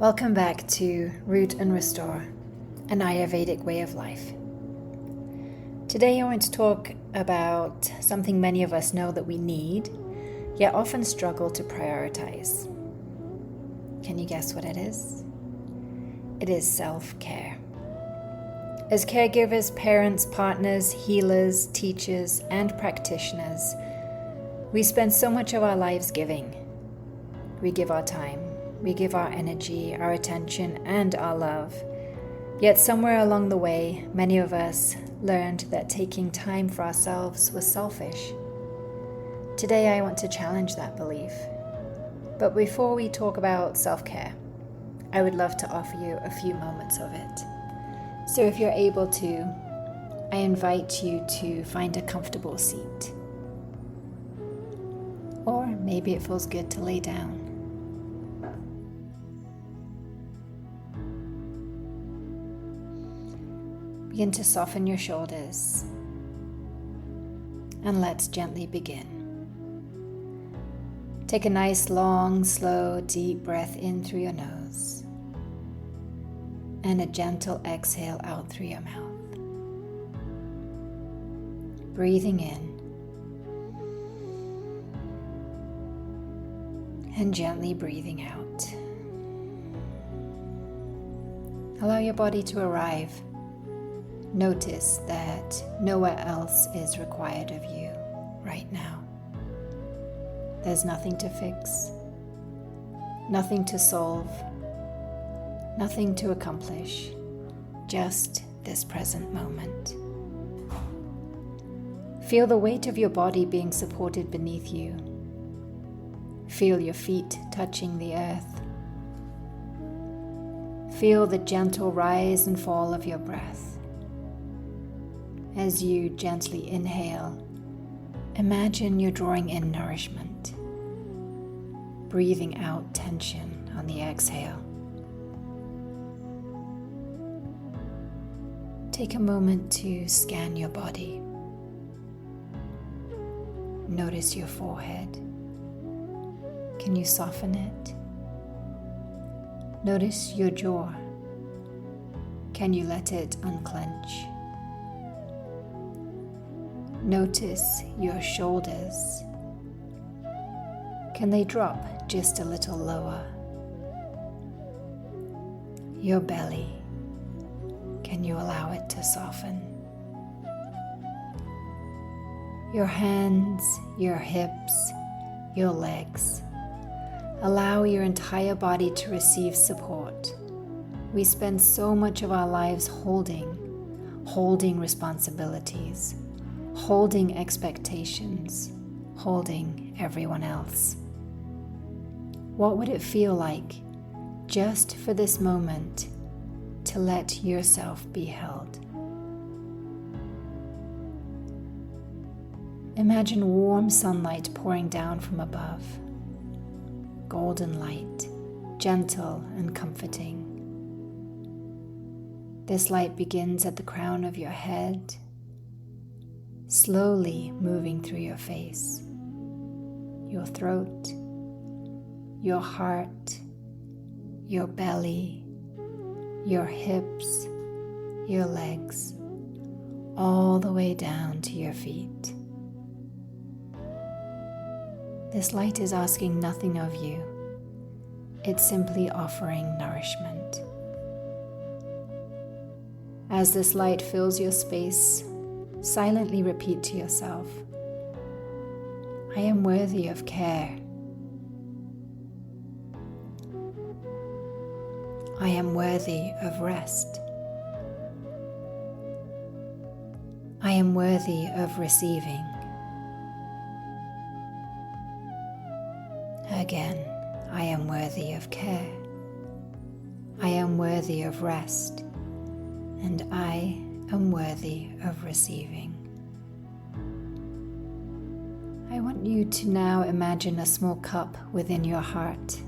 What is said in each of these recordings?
Welcome back to Root and Restore, an Ayurvedic way of life. Today I want to talk about something many of us know that we need, yet often struggle to prioritize. Can you guess what it is? It is self-care. As caregivers, parents, partners, healers, teachers, and practitioners, we spend so much of our lives giving. We give our time. We give our energy, our attention, and our love. Yet somewhere along the way, many of us learned that taking time for ourselves was selfish. Today I want to challenge that belief. But before we talk about self-care, I would love to offer you a few moments of it. So if you're able to, I invite you to find a comfortable seat. Or maybe it feels good to lay down. Begin to soften your shoulders, and let's gently begin. Take a nice, long, slow, deep breath in through your nose, and a gentle exhale out through your mouth. Breathing in, and gently breathing out. Allow your body to arrive. Notice that nowhere else is required of you right now. There's nothing to fix, nothing to solve, nothing to accomplish, just this present moment. Feel the weight of your body being supported beneath you. Feel your feet touching the earth. Feel the gentle rise and fall of your breath. As you gently inhale, imagine you're drawing in nourishment, breathing out tension on the exhale. Take a moment to scan your body. Notice your forehead. Can you soften it? Notice your jaw. Can you let it unclench? Notice your shoulders. Can they drop just a little lower? Your belly. Can you allow it to soften? Your hands, your hips, your legs. Allow your entire body to receive support. We spend so much of our lives holding responsibilities, holding expectations, holding everyone else. What would it feel like, just for this moment, to let yourself be held? Imagine warm sunlight pouring down from above. Golden light, gentle and comforting. This light begins at the crown of your head, slowly moving through your face, your throat, your heart, your belly, your hips, your legs, all the way down to your feet. This light is asking nothing of you. It's simply offering nourishment. As this light fills your space, silently repeat to yourself, I am worthy of care. I am worthy of rest. I am worthy of receiving. Again, I am worthy of care. I am worthy of rest. And I am worthy of receiving. I want you to now imagine a small cup within your heart.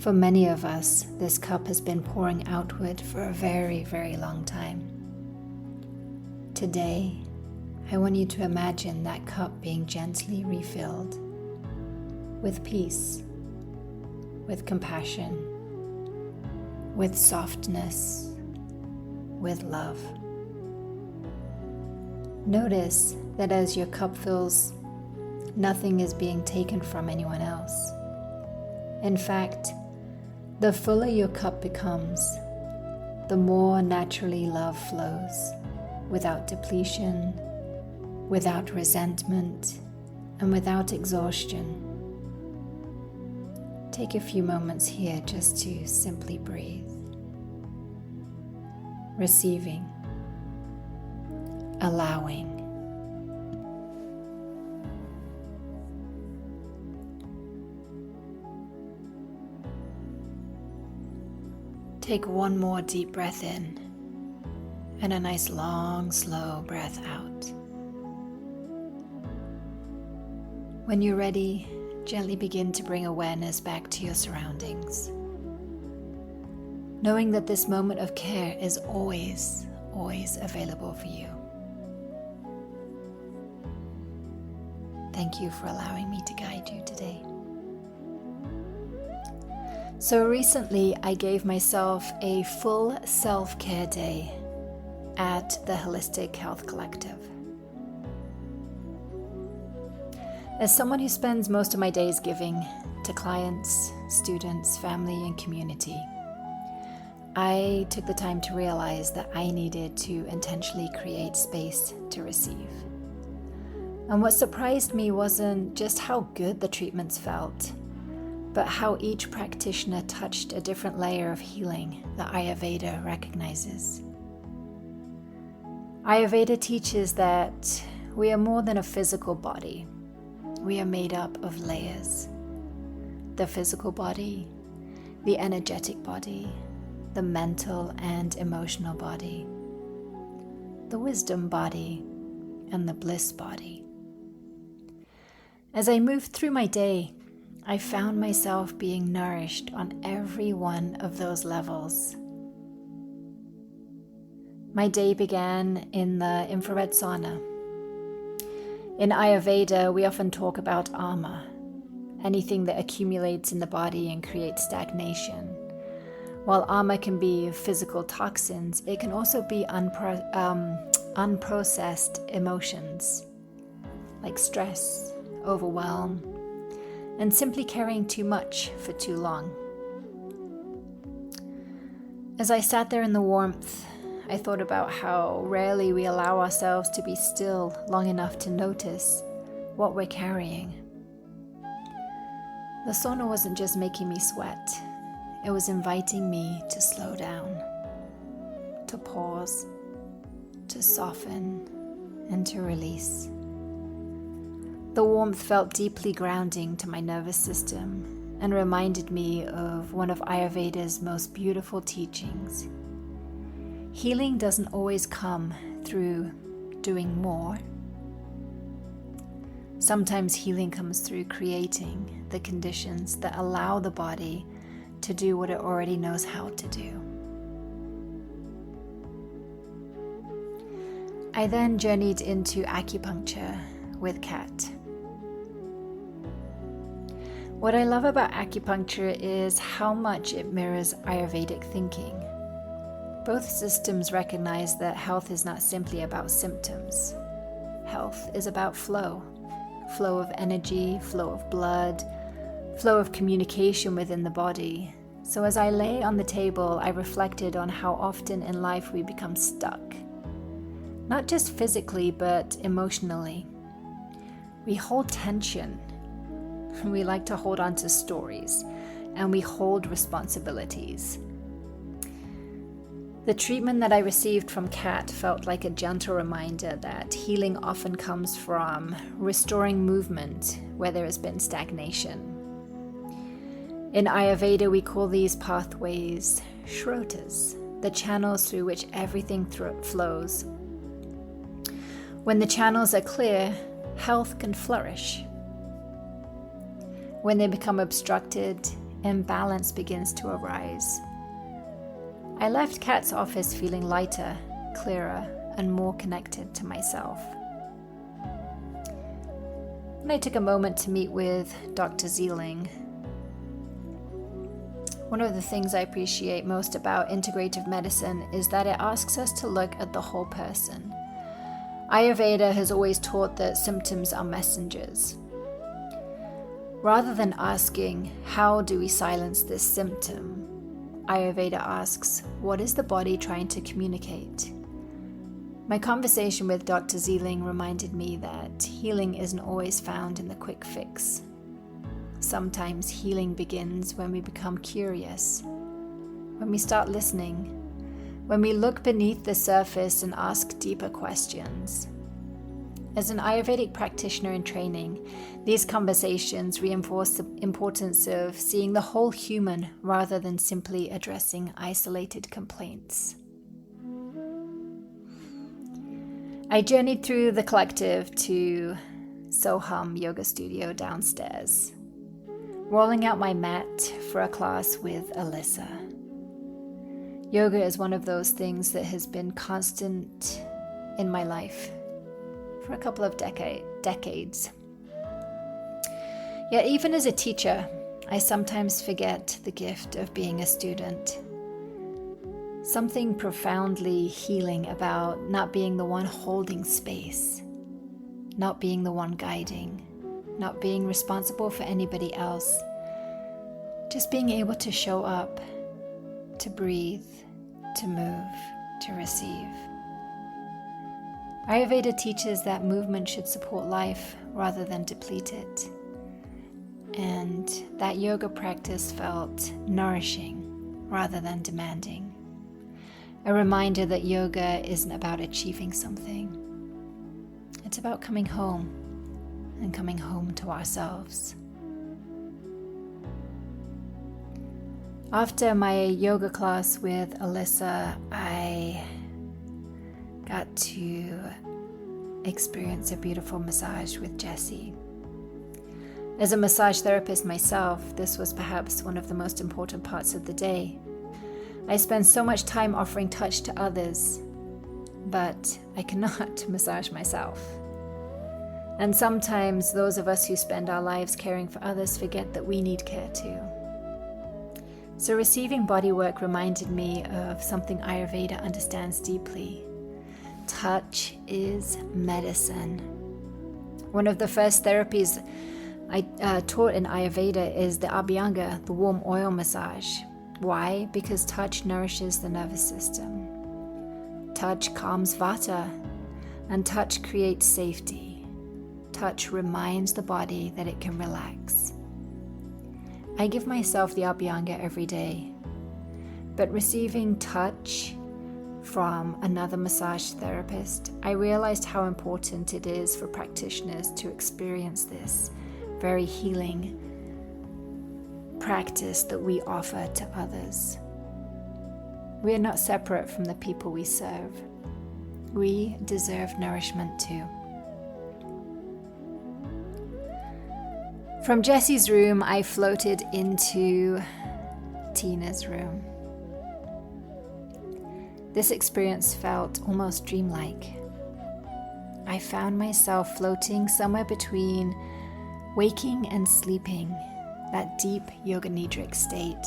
For many of us, this cup has been pouring outward for a very, very long time. Today, I want you to imagine that cup being gently refilled with peace, with compassion, with softness, with love. Notice that as your cup fills, nothing is being taken from anyone else. In fact, the fuller your cup becomes, the more naturally love flows, without depletion, without resentment, and without exhaustion. Take a few moments here just to simply breathe. Receiving, allowing. Take one more deep breath in and a nice long, slow breath out. When you're ready, gently begin to bring awareness back to your surroundings, knowing that this moment of care is always available for you. Thank you for allowing me to guide you today. So recently, I gave myself a full self-care day at the Holistic Health Collective. As someone who spends most of my days giving to clients, students, family, and community, I took the time to realize that I needed to intentionally create space to receive. And what surprised me wasn't just how good the treatments felt, but how each practitioner touched a different layer of healing that Ayurveda recognizes. Ayurveda teaches that we are more than a physical body. We are made up of layers. The physical body, the energetic body, the mental and emotional body, the wisdom body, and the bliss body. As I moved through my day, I found myself being nourished on every one of those levels. My day began in the infrared sauna. In Ayurveda, we often talk about ama, anything that accumulates in the body and creates stagnation. While ama can be physical toxins, it can also be unprocessed emotions like stress, overwhelm, and simply carrying too much for too long. As I sat there in the warmth, I thought about how rarely we allow ourselves to be still long enough to notice what we're carrying. The sauna wasn't just making me sweat, it was inviting me to slow down, to pause, to soften, and to release. The warmth felt deeply grounding to my nervous system and reminded me of one of Ayurveda's most beautiful teachings. Healing doesn't always come through doing more. Sometimes healing comes through creating the conditions that allow the body to do what it already knows how to do. I then journeyed into acupuncture with Kat. What I love about acupuncture is how much it mirrors Ayurvedic thinking. Both systems recognize that health is not simply about symptoms. Health is about flow of energy, flow of blood, flow of communication within the body. So as I lay on the table, I reflected on how often in life we become stuck. Not just physically, but emotionally. We hold tension. We like to hold on to stories, and we hold responsibilities. The treatment that I received from Kat felt like a gentle reminder that healing often comes from restoring movement where there has been stagnation. In Ayurveda, we call these pathways shrotas, the channels through which everything flows. When the channels are clear, health can flourish. When they become obstructed, imbalance begins to arise. I left Kat's office feeling lighter, clearer, and more connected to myself. And I took a moment to meet with Dr. Zeeling. One of the things I appreciate most about integrative medicine is that it asks us to look at the whole person. Ayurveda has always taught that symptoms are messengers. Rather than asking, how do we silence this symptom? Ayurveda asks, what is the body trying to communicate? My conversation with Dr. Zeeling reminded me that healing isn't always found in the quick fix. Sometimes healing begins when we become curious, when we start listening, when we look beneath the surface and ask deeper questions. As an Ayurvedic practitioner in training, these conversations reinforce the importance of seeing the whole human rather than simply addressing isolated complaints. I journeyed through the collective to Soham Yoga Studio downstairs, rolling out my mat for a class with Alyssa. Yoga is one of those things that has been constant in my life for a couple of decades. Yet even as a teacher, I sometimes forget the gift of being a student. Something profoundly healing about not being the one holding space, not being the one guiding, not being responsible for anybody else, just being able to show up, to breathe, to move, to receive. Ayurveda teaches that movement should support life rather than deplete it. And that yoga practice felt nourishing rather than demanding. A reminder that yoga isn't about achieving something. It's about coming home and coming home to ourselves. After my yoga class with Alyssa, I got to experience a beautiful massage with Jessie. As a massage therapist myself, this was perhaps one of the most important parts of the day. I spend so much time offering touch to others, but I cannot massage myself. And sometimes those of us who spend our lives caring for others forget that we need care too. So receiving bodywork reminded me of something Ayurveda understands deeply. Touch is medicine. One of the first therapies I taught in Ayurveda is the Abhyanga, the warm oil massage. Why? Because touch nourishes the nervous system. Touch calms vata, and touch creates safety. Touch reminds the body that it can relax. I give myself the Abhyanga every day, but receiving touch from another massage therapist, I realized how important it is for practitioners to experience this very healing practice that we offer to others. We are not separate from the people we serve. We deserve nourishment too. From Jessie's room, I floated into Tina's room. This experience felt almost dreamlike. I found myself floating somewhere between waking and sleeping, that deep yoga nidric state.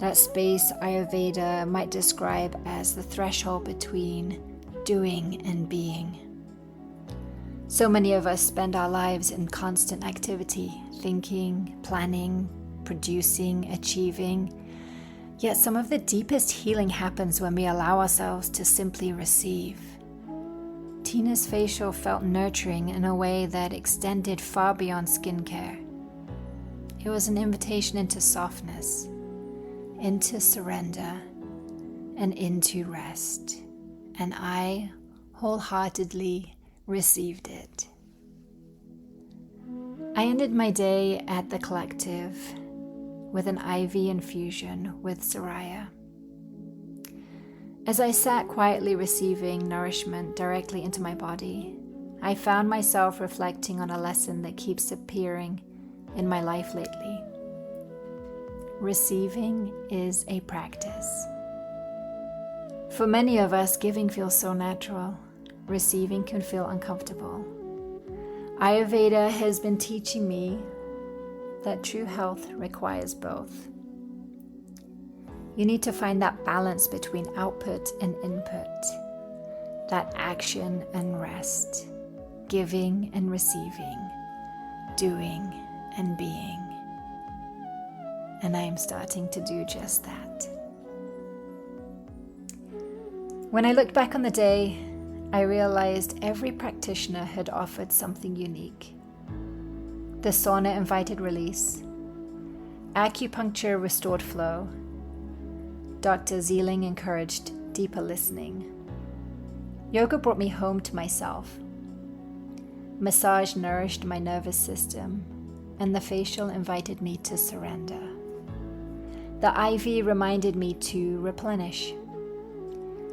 That space Ayurveda might describe as the threshold between doing and being. So many of us spend our lives in constant activity, thinking, planning, producing, achieving. Yet some of the deepest healing happens when we allow ourselves to simply receive. Tina's facial felt nurturing in a way that extended far beyond skincare. It was an invitation into softness, into surrender, and into rest. And I wholeheartedly received it. I ended my day at the collective with an IV infusion with Soraya. As I sat quietly receiving nourishment directly into my body, I found myself reflecting on a lesson that keeps appearing in my life lately. Receiving is a practice. For many of us, giving feels so natural. Receiving can feel uncomfortable. Ayurveda has been teaching me that true health requires both. You need to find that balance between output and input, that action and rest, giving and receiving, doing and being. And I am starting to do just that. When I looked back on the day, I realized every practitioner had offered something unique. The sauna invited release. Acupuncture restored flow. Dr. Zeeling encouraged deeper listening. Yoga brought me home to myself. Massage nourished my nervous system, and the facial invited me to surrender. The IV reminded me to replenish.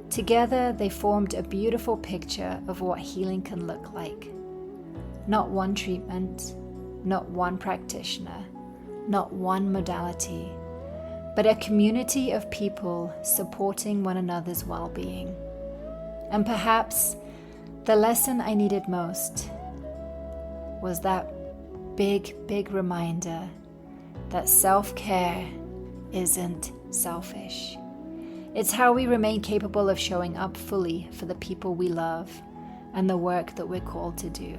Together, they formed a beautiful picture of what healing can look like. Not one treatment, not one practitioner, not one modality, but a community of people supporting one another's well-being. And perhaps the lesson I needed most was that big reminder that self-care isn't selfish. It's how we remain capable of showing up fully for the people we love and the work that we're called to do.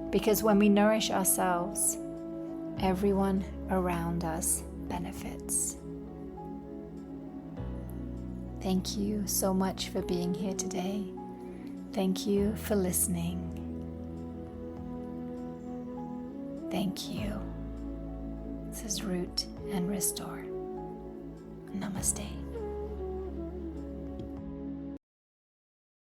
Because when we nourish ourselves, everyone around us benefits. Thank you so much for being here today. Thank you for listening. Thank you. This is Root and Restore. Namaste.